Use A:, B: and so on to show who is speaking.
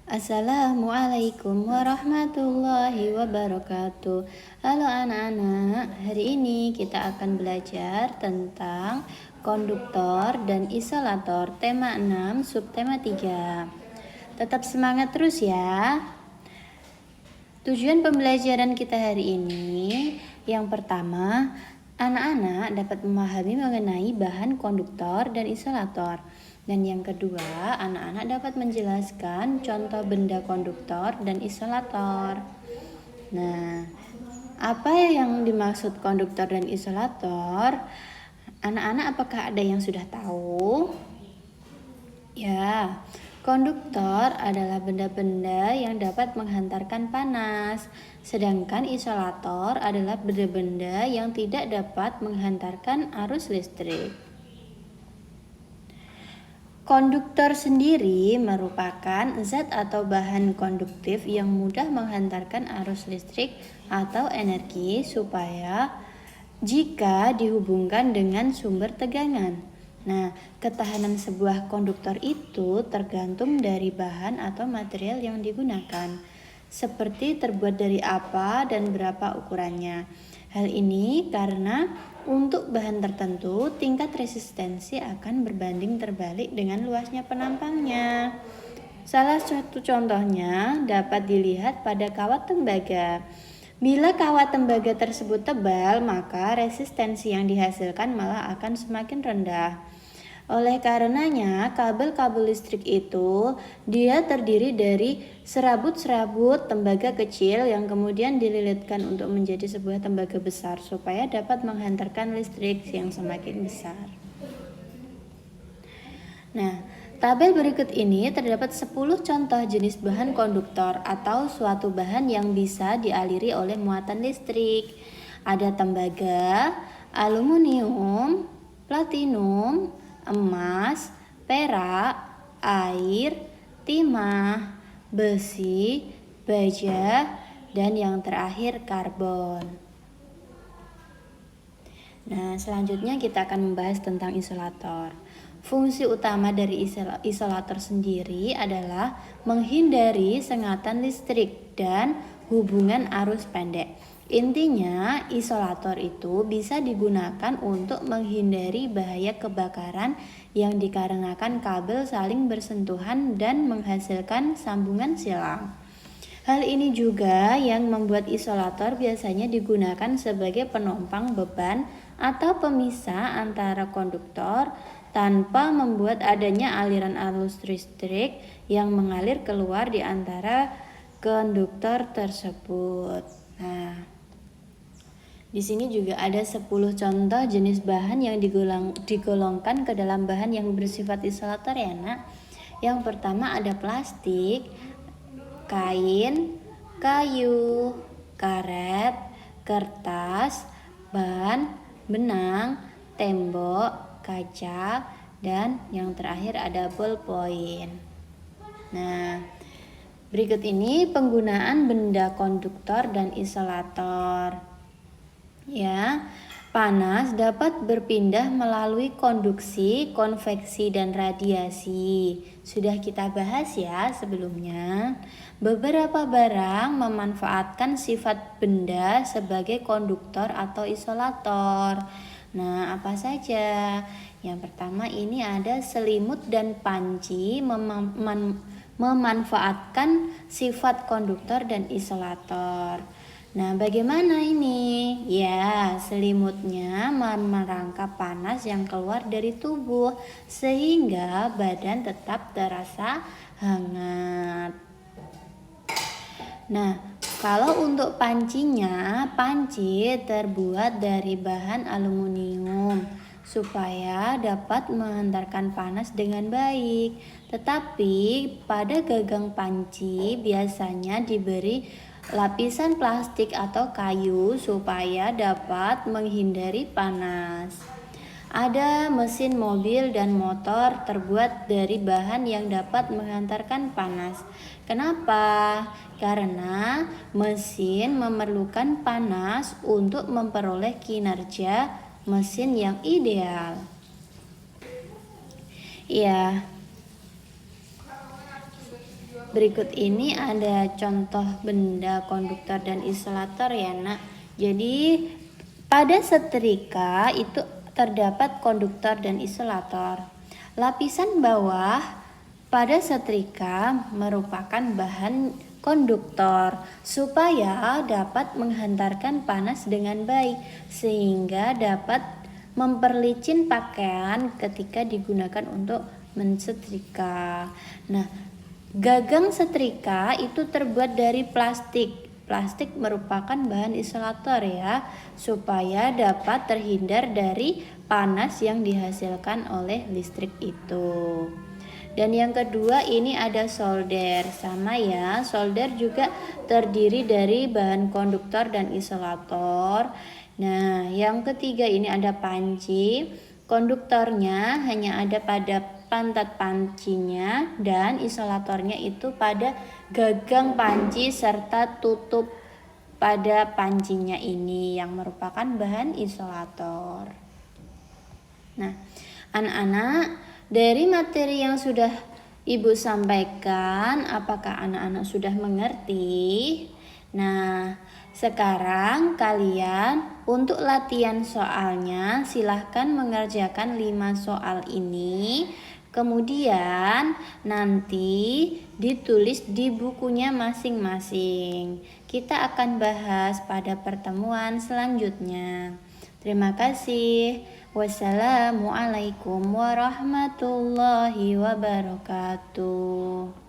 A: Assalamualaikum warahmatullahi wabarakatuh. Halo anak-anak, hari ini kita akan belajar tentang konduktor dan isolator, tema 6, subtema 3. Tetap semangat terus ya. Tujuan pembelajaran kita hari ini, yang pertama, anak-anak dapat memahami mengenai bahan konduktor dan isolator. Dan yang kedua, anak-anak dapat menjelaskan contoh benda konduktor dan isolator. Nah, apa yang dimaksud konduktor dan isolator? Anak-anak apakah ada yang sudah tahu? Ya, konduktor adalah benda-benda yang dapat menghantarkan panas, sedangkan isolator adalah benda-benda yang tidak dapat menghantarkan arus listrik. Konduktor sendiri merupakan zat atau bahan konduktif yang mudah menghantarkan arus listrik atau energi supaya jika dihubungkan dengan sumber tegangan. Nah, ketahanan sebuah konduktor itu tergantung dari bahan atau material yang digunakan, seperti terbuat dari apa dan berapa ukurannya. Hal ini karena untuk bahan tertentu, tingkat resistensi akan berbanding terbalik dengan luasnya penampangnya. Salah satu contohnya dapat dilihat pada kawat tembaga. Bila kawat tembaga tersebut tebal, maka resistensi yang dihasilkan malah akan semakin rendah. Oleh karenanya, kabel-kabel listrik itu dia terdiri dari serabut-serabut tembaga kecil yang kemudian dililitkan untuk menjadi sebuah tembaga besar supaya dapat menghantarkan listrik yang semakin besar. Nah, tabel berikut ini terdapat 10 contoh jenis bahan konduktor atau suatu bahan yang bisa dialiri oleh muatan listrik. Ada tembaga, aluminium, platinum, emas, perak, air, timah, besi, baja, dan yang terakhir karbon. Nah, selanjutnya kita akan membahas tentang isolator. Fungsi utama dari isolator sendiri adalah menghindari sengatan listrik dan hubungan arus pendek. Intinya, isolator itu bisa digunakan untuk menghindari bahaya kebakaran yang dikarenakan kabel saling bersentuhan dan menghasilkan sambungan silang. Hal ini juga yang membuat isolator biasanya digunakan sebagai penopang beban atau pemisah antara konduktor tanpa membuat adanya aliran arus listrik yang mengalir keluar di antara konduktor tersebut. Nah, di sini juga ada 10 contoh jenis bahan yang digolongkan ke dalam bahan yang bersifat isolator ya nak. Yang pertama ada plastik, kain, kayu, karet, kertas, ban, benang, tembok, kaca, dan yang terakhir ada ballpoint. Nah, berikut ini penggunaan benda konduktor dan isolator. Ya, panas dapat berpindah melalui konduksi, konveksi, dan radiasi. Sudah kita bahas ya sebelumnya. Beberapa barang memanfaatkan sifat benda sebagai konduktor atau isolator. Nah, apa saja? Yang pertama ini ada selimut dan panci memanfaatkan sifat konduktor dan isolator. Nah, bagaimana ini? Ya, selimutnya merangkap panas yang keluar dari tubuh sehingga badan tetap terasa hangat. Nah, kalau untuk pancinya, panci terbuat dari bahan aluminium supaya dapat menghantarkan panas dengan baik. Tetapi pada gagang panci biasanya diberi lapisan plastik atau kayu supaya dapat menghindari panas. Ada mesin mobil dan motor terbuat dari bahan yang dapat menghantarkan panas. Kenapa? Karena mesin memerlukan panas untuk memperoleh kinerja mesin yang ideal. Ya. Berikut ini ada contoh benda konduktor dan isolator ya nak. Jadi pada setrika itu terdapat konduktor dan isolator. Lapisan bawah pada setrika merupakan bahan konduktor supaya dapat menghantarkan panas dengan baik sehingga dapat memperlicin pakaian ketika digunakan untuk mensetrika. Nah, gagang setrika itu terbuat dari plastik. Plastik merupakan bahan isolator ya, supaya dapat terhindar dari panas yang dihasilkan oleh listrik itu. Dan yang kedua ini ada solder, sama ya. Solder juga terdiri dari bahan konduktor dan isolator. Nah, yang ketiga ini ada panci. Konduktornya hanya ada pada pantat pancinya dan isolatornya itu pada gagang panci serta tutup pada pancinya ini yang merupakan bahan isolator. Nah, anak-anak, dari materi yang sudah Ibu sampaikan, apakah anak-anak sudah mengerti? Nah, sekarang kalian untuk latihan soalnya silahkan mengerjakan 5 soal ini. Kemudian nanti ditulis di bukunya masing-masing. Kita akan bahas pada pertemuan selanjutnya. Terima kasih. Wassalamualaikum warahmatullahi wabarakatuh.